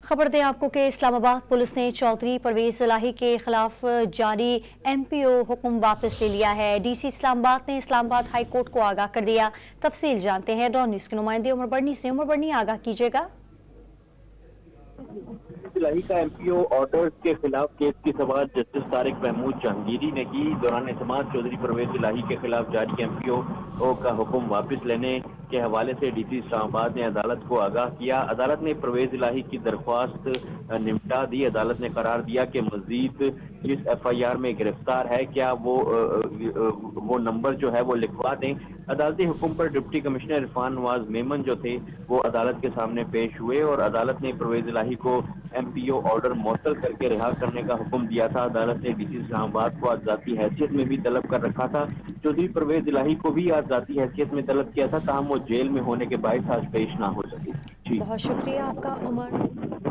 खबर दें आपको कि इस्लामाबाद पुलिस ने चौधरी परवेज इलाही के खिलाफ जारी MPO हुक्म वापस ले लिया है। DC इस्लामाबाद ने इस्लामाबाद हाई कोर्ट को आगाह कर दिया। तफसील जानते हैं डॉन न्यूज के नुमाइंदे उमर बर्नी से। उमर बर्नी, आगाह कीजिएगा। इलाही का MPO ऑर्डर के खिलाफ केस की समाअत जस्टिस तारिक महमूद जहांगीरी ने की। दौरान समाअत चौधरी परवेज इलाही के खिलाफ जारी MPO का हुक्म वापस लेने के हवाले से DC इस्लामाबाद ने अदालत को आगाह किया। अदालत ने परवेज इलाही की दरख्वास्त निपटा दी। अदालत ने करार दिया कि मजीद जिस FIR में गिरफ्तार है क्या वो नंबर जो है वो लिखवा दें। अदालती हुक्म पर डिप्टी कमिश्नर इरफान नवाज मेमन जो थे वो अदालत के सामने पेश हुए और अदालत ने परवेज इलाही को MPO ऑर्डर मुअत्तल करके रिहा करने का हुक्म दिया था। अदालत ने DC इस्लामाबाद को आजादी हैसियत में भी तलब कर रखा था। चौधरी परवेज इलाही को भी आजादी हैसियत में तलब किया था, ताहम वो जेल में होने के बायस आज पेश ना हो सके। बहुत शुक्रिया आपका उमर।